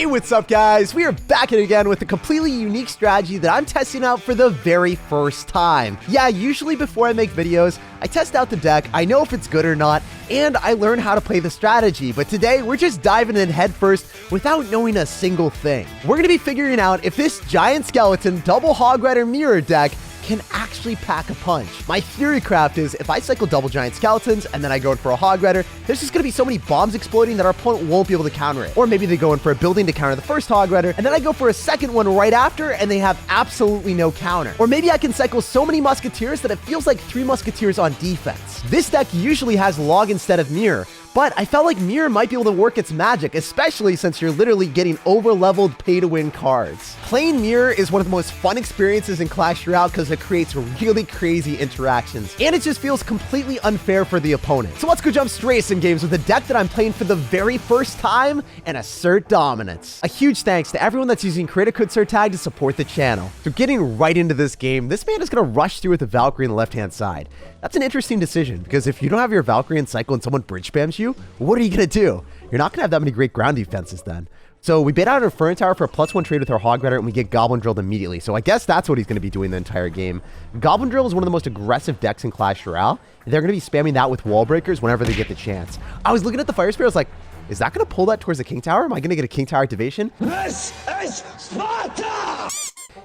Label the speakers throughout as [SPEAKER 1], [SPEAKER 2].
[SPEAKER 1] Hey, what's up guys? We are back again with a completely unique strategy that I'm testing out for the very first time. Yeah, usually before I make videos, I test out the deck, I know if it's good or not, and I learn how to play the strategy. But today, we're just diving in head first without knowing a single thing. We're going to be figuring out if this giant skeleton double hog rider mirror deck can actually pack a punch. My theory craft is if I cycle double giant skeletons and then I go in for a hog rider, there's just going to be so many bombs exploding that our opponent won't be able to counter it. Or maybe they go in for a building to counter the first hog rider, and then I go for a second one right after and they have absolutely no counter. Or maybe I can cycle so many musketeers that it feels like 3 musketeers on defense. This deck usually has log instead of mirror, but I felt like mirror might be able to work its magic, especially since you're literally getting over-leveled pay-to-win cards. Playing mirror is one of the most fun experiences in Clash Royale because it creates really crazy interactions, and it just feels completely unfair for the opponent. So let's go jump straight in games with a deck that I'm playing for the very first time and assert dominance. A huge thanks to everyone that's using creator code SirTag to support the channel. So getting right into this game, this man is going to rush through with the Valkyrie on the left-hand side. That's an interesting decision, because if you don't have your Valkyrie in cycle and someone bridge spams you, what are you going to do? You're not going to have that many great ground defenses then. So we bait out our Inferno Tower for a +1 trade with our Hog Rider, and we get Goblin Drilled immediately. So I guess that's what he's going to be doing the entire game. Goblin Drill is one of the most aggressive decks in Clash Royale. They're going to be spamming that with wall breakers whenever they get the chance. I was looking at the Fire Spirit, I was like, is that going to pull that towards the King Tower? Am I going to get a King Tower activation?
[SPEAKER 2] This is Sparta!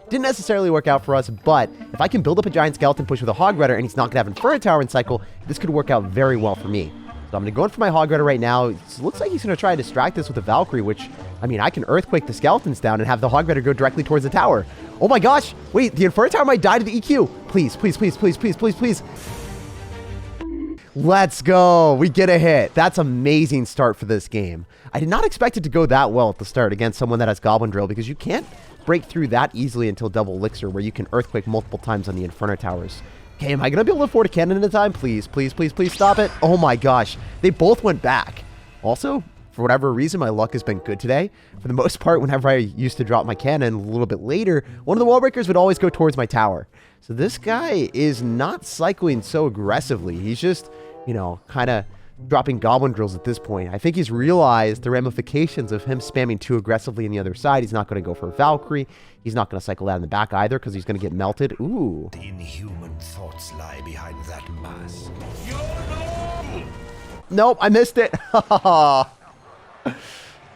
[SPEAKER 1] Didn't necessarily work out for us, but if I can build up a giant skeleton push with a Hog Rider and he's not going to have Inferno Tower in cycle, this could work out very well for me. So I'm going to go in for my Hog Rider right now. It looks like he's going to try to distract this with a Valkyrie, which, I mean, I can Earthquake the skeletons down and have the Hog Rider go directly towards the tower. Oh my gosh! Wait, the Inferno Tower might die to the EQ. Please, please, please, please, please, please, please. Let's go. We get a hit. That's amazing start for this game. I did not expect it to go that well at the start against someone that has Goblin Drill, because you can't break through that easily until double elixir, where you can Earthquake multiple times on the Inferno Towers. Okay, am I going to be able to afford a cannon at a time? Please, please, please, please stop it. Oh my gosh. They both went back. Also, for whatever reason, my luck has been good today. For the most part, whenever I used to drop my cannon a little bit later, one of the wall breakers would always go towards my tower. So this guy is not cycling so aggressively. He's just, you know, kind of dropping Goblin Drills at this point. I think he's realized the ramifications of him spamming too aggressively on the other side. He's not going to go for a Valkyrie. He's not going to cycle that in the back either, because he's going to get melted. Ooh.
[SPEAKER 2] The inhuman thoughts lie behind that mask.
[SPEAKER 1] Nope, I missed it.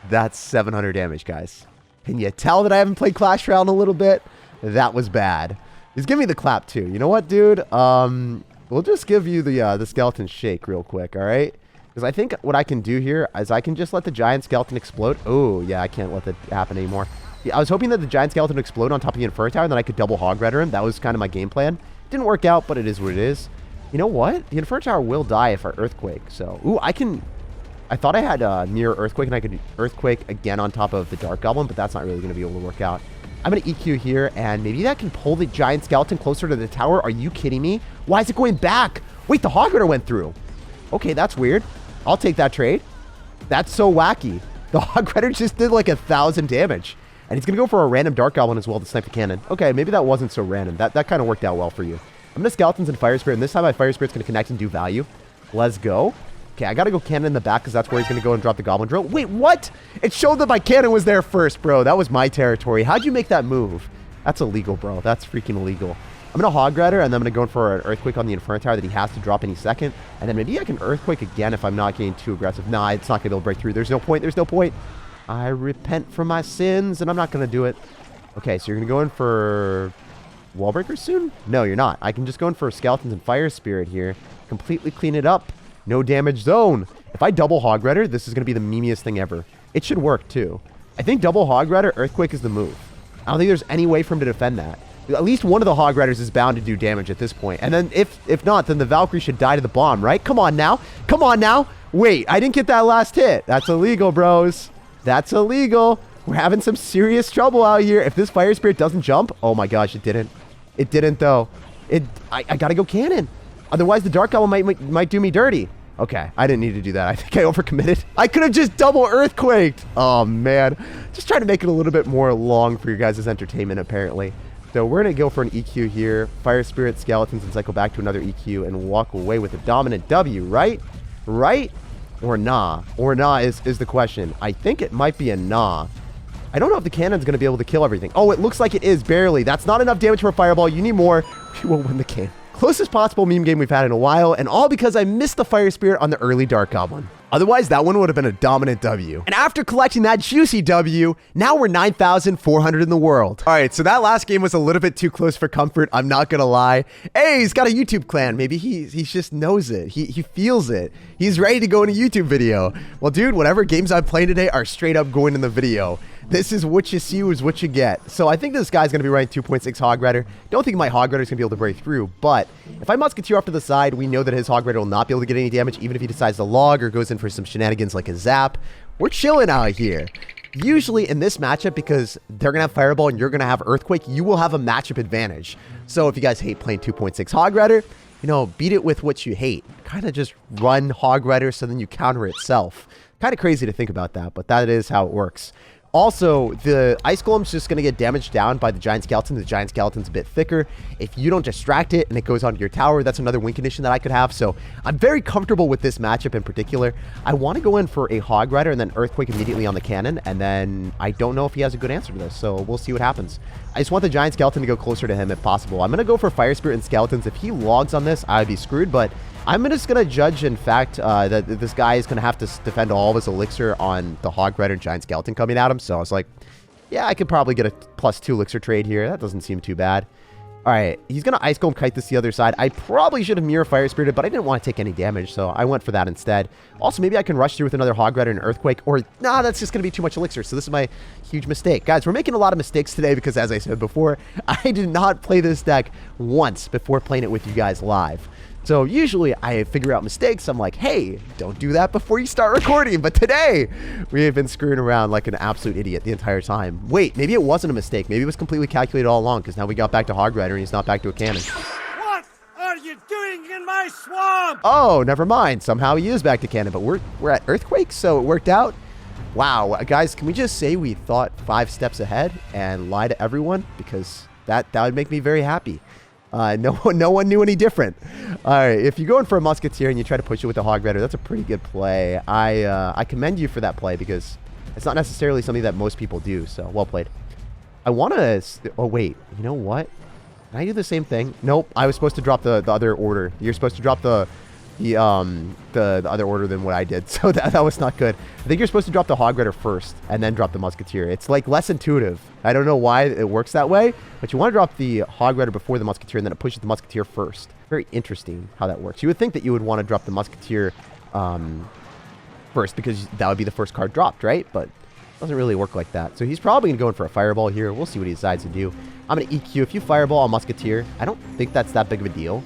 [SPEAKER 1] That's 700 damage, guys. Can you tell that I haven't played Clash Royale in a little bit? That was bad. He's giving me the clap too. You know what, dude? We'll just give you the skeleton shake real quick, all right? Because I think what I can do here is I can just let the giant skeleton explode. Oh, yeah, I can't let that happen anymore. Yeah, I was hoping that the giant skeleton would explode on top of the Inferno Tower, and then I could double Hog Rider him. That was kind of my game plan. Didn't work out, but it is what it is. You know what? The Inferno Tower will die if I Earthquake. So, ooh, I thought I had near Earthquake, and I could Earthquake again on top of the Dark Goblin, but that's not really going to be able to work out. I'm going to EQ here, and maybe that can pull the giant skeleton closer to the tower. Are you kidding me? Why is it going back? Wait, the Hog Rider went through. Okay, that's weird. I'll take that trade. That's so wacky. The Hog Rider just did like 1,000 damage. And he's going to go for a random Dark Goblin as well to snipe the cannon. Okay, maybe that wasn't so random. That kind of worked out well for you. I'm going to Skeletons and Fire Spirit, and this time my Fire Spirit's going to connect and do value. Let's go. Okay, I got to go cannon in the back, because that's where he's going to go and drop the Goblin Drill. Wait, what? It showed that my cannon was there first, bro. That was my territory. How'd you make that move? That's illegal, bro. That's freaking illegal. I'm going to Hog Rider, and then I'm going to go in for an Earthquake on the Inferno Tower that he has to drop any second. And then maybe I can Earthquake again if I'm not getting too aggressive. Nah, it's not going to be able to break through. There's no point. There's no point. I repent from my sins, and I'm not going to do it. Okay, so you're going to go in for wall breakers soon? No, you're not. I can just go in for Skeletons and Fire Spirit here. Completely clean it up. No damage zone. If I double Hog Rider, this is going to be the memeiest thing ever. It should work, too. I think double Hog Rider, Earthquake is the move. I don't think there's any way for him to defend that. At least one of the Hog Riders is bound to do damage at this point. And then if not, then the Valkyrie should die to the bomb, right? Come on now. Come on now. Wait, I didn't get that last hit. That's illegal, bros. That's illegal. We're having some serious trouble out here. If this Fire Spirit doesn't jump, oh my gosh, it didn't. It didn't, though. I got to go cannon. Otherwise, the Dark Goblin might do me dirty. Okay, I didn't need to do that. I think I overcommitted. I could have just double Earthquaked. Oh, man. Just trying to make it a little bit more long for your guys' entertainment, apparently. So we're going to go for an EQ here. Fire Spirit, Skeletons, and cycle back to another EQ and walk away with a dominant W, right? Right? Or nah? Or nah is the question. I think it might be a nah. I don't know if the cannon's going to be able to kill everything. Oh, it looks like it is, barely. That's not enough damage for a fireball. You need more. We will win the game. Closest possible meme game we've had in a while, and all because I missed the Fire Spirit on the early Dark Goblin. Otherwise, that one would have been a dominant W. And after collecting that juicy W, now we're 9,400 in the world. All right, so that last game was a little bit too close for comfort. I'm not gonna lie. Hey, he's got a YouTube clan. Maybe he just knows it. He feels it. He's ready to go in a YouTube video. Well, dude, whatever games I'm playing today are straight up going in the video. This is what you see is what you get. So I think this guy's going to be running 2.6 Hog Rider. Don't think my Hog Rider is going to be able to break through, but if I Musketeer off to the side, we know that his Hog Rider will not be able to get any damage, even if he decides to log or goes in for some shenanigans like a zap. We're chilling out here. Usually in this matchup, because they're going to have Fireball and you're going to have Earthquake, you will have a matchup advantage. So if you guys hate playing 2.6 Hog Rider, you know, beat it with what you hate. Kind of just run Hog Rider so then you counter itself. Kind of crazy to think about that, but that is how it works. Also, the Ice Golem's just going to get damaged down by the Giant Skeleton. The Giant Skeleton's a bit thicker. If you don't distract it and it goes onto your tower, that's another win condition that I could have. So I'm very comfortable with this matchup in particular. I want to go in for a Hog Rider and then Earthquake immediately on the cannon. And then I don't know if he has a good answer to this. So we'll see what happens. I just want the Giant Skeleton to go closer to him if possible. I'm going to go for Fire Spirit and Skeletons. If he logs on this, I would be screwed. But I'm just going to judge, in fact, that this guy is going to have to defend all of his Elixir on the Hog Rider and Giant Skeleton coming at him. So I was like, yeah, I could probably get a +2 Elixir trade here. That doesn't seem too bad. All right, he's going to Ice Golem Kite this the other side. I probably should have Mirror Fire Spirited, but I didn't want to take any damage, so I went for that instead. Also, maybe I can rush through with another Hog Rider and Earthquake, or, nah, that's just going to be too much Elixir, so this is my huge mistake. Guys, we're making a lot of mistakes today because, as I said before, I did not play this deck once before playing it with you guys live. So usually I figure out mistakes. I'm like, hey, don't do that before you start recording. But today we have been screwing around like an absolute idiot the entire time. Wait, maybe it wasn't a mistake. Maybe it was completely calculated all along because now we got back to Hog Rider and he's not back to a cannon.
[SPEAKER 3] What are you doing in my swamp?
[SPEAKER 1] Oh, never mind. Somehow he is back to cannon, but we're at Earthquake, so it worked out. Wow, guys, can we just say we thought 5 steps ahead and lie to everyone? Because that would make me very happy. No one knew any different. All right, if you go in for a Musketeer and you try to push it with a Hog Rider, that's a pretty good play. I commend you for that play because it's not necessarily something that most people do. So well played. I want to. Oh wait, you know what? Can I do the same thing? Nope. I was supposed to drop the other order. You're supposed to drop the other order than what I did. So that was not good. I think you're supposed to drop the Hog Rider first and then drop the Musketeer. It's like less intuitive. I don't know why it works that way, but you want to drop the Hog Rider before the Musketeer and then it pushes the Musketeer first. Very interesting how that works. You would think that you would want to drop the Musketeer first because that would be the first card dropped, right? But it doesn't really work like that. So he's probably going to go in for a Fireball here. We'll see what he decides to do. I'm going to EQ. If you Fireball on Musketeer, I don't think that's that big of a deal.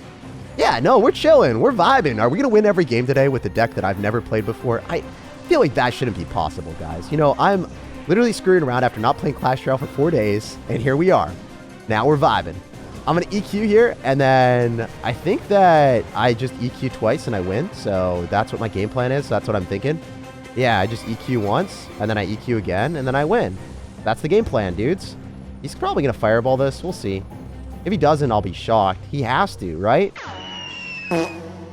[SPEAKER 1] Yeah, no, we're chilling. We're vibing. Are we going to win every game today with a deck that I've never played before? I feel like that shouldn't be possible, guys. You know, I'm literally screwing around after not playing Clash Royale for 4 days, and here we are. Now we're vibing. I'm going to EQ here, and then I think that I just EQ twice and I win, so that's what my game plan is. That's what I'm thinking. Yeah, I just EQ once, and then I EQ again, and then I win. That's the game plan, dudes. He's probably going to Fireball this. We'll see. If he doesn't, I'll be shocked. He has to, right?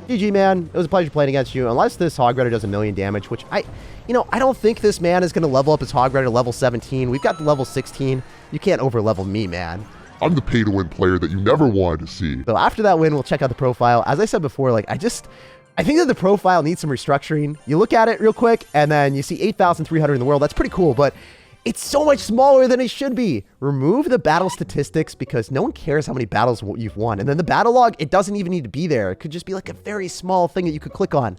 [SPEAKER 1] GG, man. It was a pleasure playing against you. Unless this Hog Rider does 1,000,000 damage, which I don't think this man is going to level up his Hog Rider to level 17. We've got the level 16. You can't over-level me, man.
[SPEAKER 4] I'm the pay-to-win player that you never wanted to see.
[SPEAKER 1] So after that win, we'll check out the profile. As I said before, like I think that the profile needs some restructuring. You look at it real quick, and then you see 8,300 in the world. That's pretty cool, but it's so much smaller than it should be. Remove the battle statistics because no one cares how many battles you've won. And then the battle log, it doesn't even need to be there. It could just be like a very small thing that you could click on.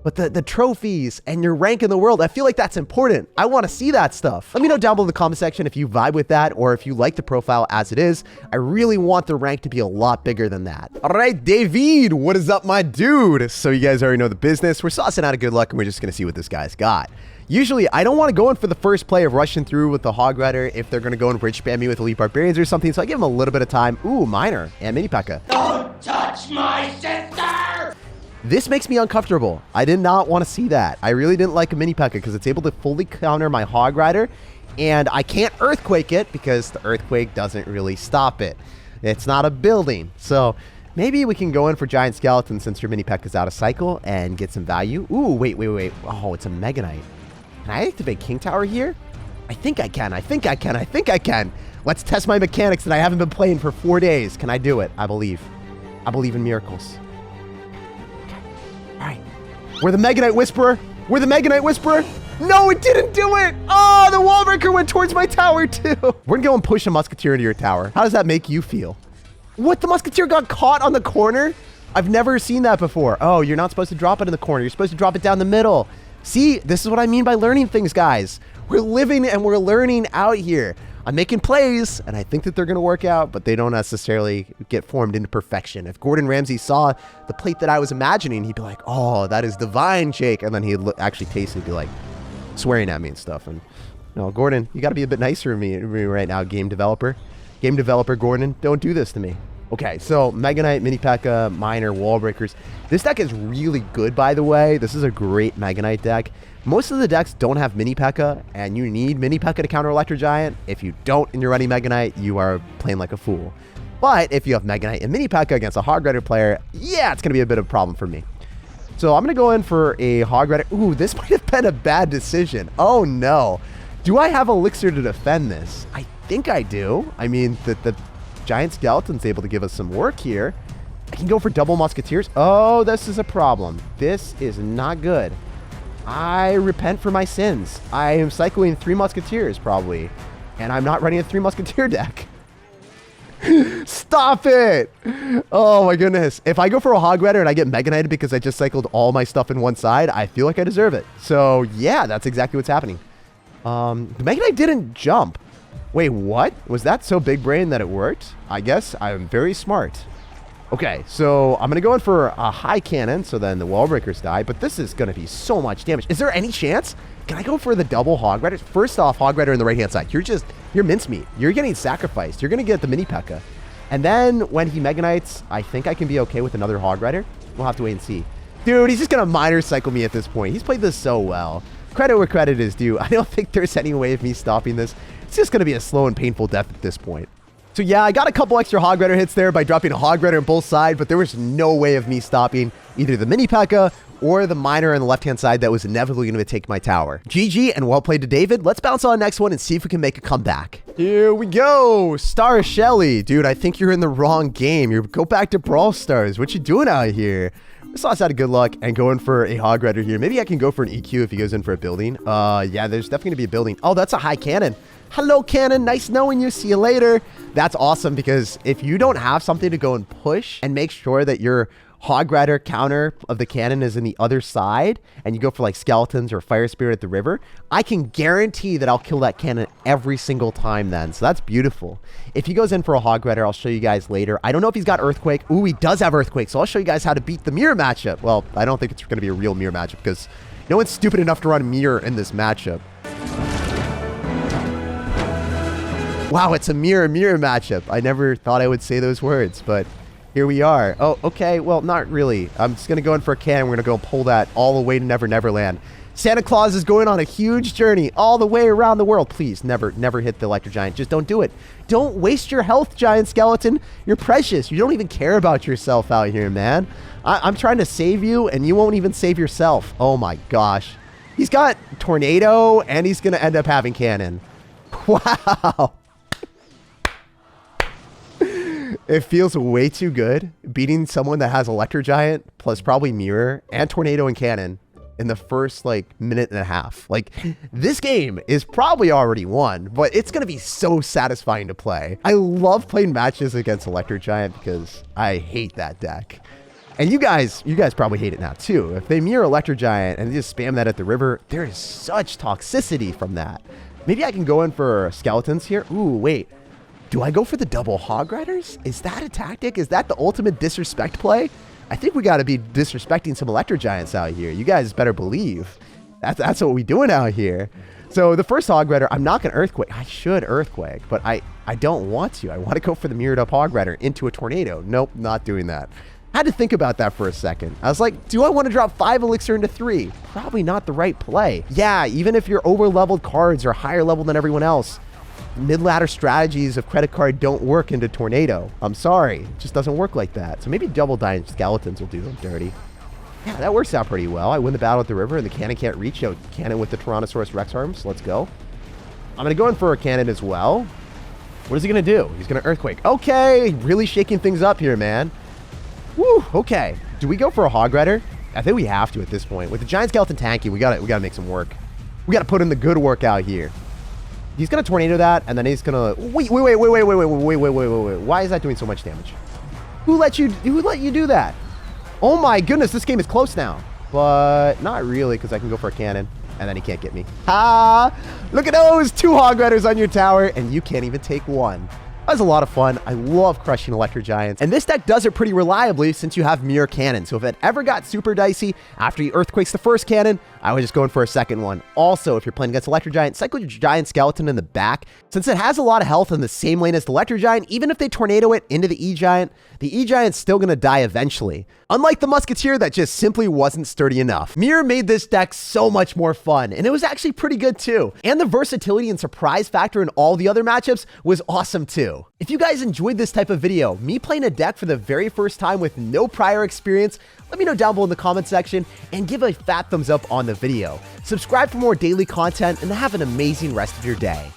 [SPEAKER 1] But the trophies and your rank in the world, I feel like that's important. I want to see that stuff. Let me know down below in the comment section if you vibe with that or if you like the profile as it is. I really want the rank to be a lot bigger than that. All right, David, what is up, my dude? So you guys already know the business. We're saucing out of good luck and we're just going to see what this guy's got. Usually, I don't want to go in for the first play of rushing through with the Hog Rider if they're going to go and bridge spam me with Elite Barbarians or something, so I give them a little bit of time. Ooh, Miner and Mini P.E.K.K.A.
[SPEAKER 3] Don't touch my sister!
[SPEAKER 1] This makes me uncomfortable. I did not want to see that. I really didn't like a Mini P.E.K.K.A. because it's able to fully counter my Hog Rider, and I can't Earthquake it because the Earthquake doesn't really stop it. It's not a building, so maybe we can go in for Giant Skeleton since your Mini P.E.K.K.A. is out of cycle and get some value. Ooh, wait. Oh, it's a Mega Knight. Can I activate King Tower here? I think I can. I think I can. I think I can. Let's test my mechanics that I haven't been playing for 4 days. Can I do it? I believe. I believe in miracles. Okay. All right. We're the Mega Knight Whisperer. We're the Mega Knight Whisperer. No, it didn't do it. Oh, the wall breaker went towards my tower too. We're gonna go and push a musketeer into your tower. How does that make you feel? What? The musketeer got caught on the corner? I've never seen that before. Oh, you're not supposed to drop it in the corner. You're supposed to drop it down the middle. See, this is what I mean by learning things, guys. We're living and we're learning out here. I'm making plays, and I think that they're going to work out, but they don't necessarily get formed into perfection. If Gordon Ramsay saw the plate that I was imagining, he'd be like, oh, that is divine, Jake. And then he'd actually taste it and be like swearing at me and stuff. And, no, Gordon, you got to be a bit nicer to me right now, game developer. Game developer Gordon, don't do this to me. Okay, so Mega Knight, Mini P.E.K.K.A, Miner, Wall Breakers. This deck is really good, by the way. This is a great Mega Knight deck. Most of the decks don't have Mini P.E.K.K.A, and you need Mini P.E.K.K.A to counter Electro Giant. If you don't and you're running Mega Knight, you are playing like a fool. But if you have Mega Knight and Mini P.E.K.K.A against a Hog Rider player, yeah, it's going to be a bit of a problem for me. So I'm going to go in for a Hog Rider. Ooh, this might have been a bad decision. Oh, no. Do I have Elixir to defend this? I think I do. I mean, the Giant Skeleton's able to give us some work here. I can go for double Musketeers. Oh, this is a problem. This is not good. I repent for my sins. I am cycling 3 Musketeers, probably. And I'm not running a 3 Musketeer deck. Stop it! Oh, my goodness. If I go for a Hog Rider and I get Mega Knighted because I just cycled all my stuff in one side, I feel like I deserve it. So, yeah, that's exactly what's happening. The Mega Knight didn't jump. Wait, what? Was that so big brain that it worked? I guess I'm very smart. Okay, so I'm going to go in for a high cannon, so then the wall breakers die, but this is going to be so much damage. Is there any chance? Can I go for the double Hog Rider? First off, Hog Rider on the right-hand side. You're mincemeat. You're getting sacrificed. You're going to get the Mini P.E.K.K.A. And then when he Mega Knights, I think I can be okay with another Hog Rider. We'll have to wait and see. Dude, he's just going to Miner Cycle me at this point. He's played this so well. Credit where credit is due. I don't think there's any way of me stopping this. It's just going to be a slow and painful death at this point. So yeah, I got a couple extra Hog Rider hits there by dropping a Hog Rider on both sides, but there was no way of me stopping either the Mini P.E.K.K.A or the Miner on the left-hand side that was inevitably going to take my tower. GG and well played to David. Let's bounce on the next one and see if we can make a comeback. Here we go. Star Shelly. Dude, I think you're in the wrong game. You go back to Brawl Stars. What you doing out here? Sauce out of good luck and going for a Hog Rider here. Maybe I can go for an EQ if he goes in for a building. Yeah, there's definitely going to be a building. Oh, that's a high cannon. Hello, cannon. Nice knowing you. See you later. That's awesome because if you don't have something to go and push and make sure that your Hog Rider counter of the cannon is in the other side and you go for like skeletons or fire spirit at the river, I can guarantee that I'll kill that cannon every single time then. So that's beautiful. If he goes in for a Hog Rider, I'll show you guys later. I don't know if he's got Earthquake. Ooh, he does have Earthquake. So I'll show you guys how to beat the mirror matchup. Well, I don't think it's going to be a real mirror matchup because no one's stupid enough to run mirror in this matchup. Wow, it's a mirror matchup. I never thought I would say those words, but here we are. Oh, okay. Well, not really. I'm just going to go in for a cannon. We're going to go pull that all the way to Neverland. Santa Claus is going on a huge journey all the way around the world. Please, never hit the Electro Giant. Just don't do it. Don't waste your health, Giant Skeleton. You're precious. You don't even care about yourself out here, man. I'm trying to save you, and you won't even save yourself. Oh, my gosh. He's got Tornado, and he's going to end up having cannon. Wow. It feels way too good beating someone that has Electro Giant plus probably Mirror and Tornado and Cannon in the first like minute and a half. Like this game is probably already won, but it's going to be so satisfying to play. I love playing matches against Electro Giant because I hate that deck. And you guys probably hate it now too. If they mirror Electro Giant and they just spam that at the river, there is such toxicity from that. Maybe I can go in for skeletons here. Ooh, wait. Do I go for the double Hog Riders? Is that a tactic? Is that the ultimate disrespect play? I think we got to be disrespecting some Electro Giants out here. You guys better believe. That's what we doing out here. So the first Hog Rider, I'm not going to Earthquake. I should Earthquake, but I don't want to. I want to go for the mirrored up Hog Rider into a Tornado. Nope, not doing that. I had to think about that for a second. I was like, do I want to drop 5 Elixir into 3? Probably not the right play. Yeah, even if your over-leveled cards are higher level than everyone else, mid-ladder strategies of credit card don't work into Tornado. I'm sorry. It just doesn't work like that. So maybe double Giant Skeletons will do them dirty. Yeah, that works out pretty well. I win the battle at the river and the cannon can't reach. Cannon with the Tyrannosaurus Rex arms. Let's go. I'm going to go in for a cannon as well. What is he going to do? He's going to Earthquake. Okay, really shaking things up here, man. Woo, okay. Do we go for a Hog Rider? I think we have to at this point. With the Giant Skeleton tanky, we gotta make some work. We gotta put in the good work out here. He's gonna tornado that, and then he's gonna wait. Why is that doing so much damage? Who let you do that? Oh my goodness, this game is close now. But not really, because I can go for a cannon, and then he can't get me. Ha! Look at those 2 Hog Riders on your tower, and you can't even take one. That was a lot of fun. I love crushing Electro Giants. And this deck does it pretty reliably since you have Mirror Cannon. So if it ever got super dicey after he Earthquakes the first cannon, I was just going for a second one. Also, if you're playing against Electro Giant, cycle your Giant Skeleton in the back. Since it has a lot of health in the same lane as the Electro Giant, even if they tornado it into the E Giant's still going to die eventually. Unlike the Musketeer that just simply wasn't sturdy enough. Mirror made this deck so much more fun, and it was actually pretty good too. And the versatility and surprise factor in all the other matchups was awesome too. If you guys enjoyed this type of video, me playing a deck for the very first time with no prior experience, let me know down below in the comment section and give a fat thumbs up on the video. Subscribe for more daily content and have an amazing rest of your day.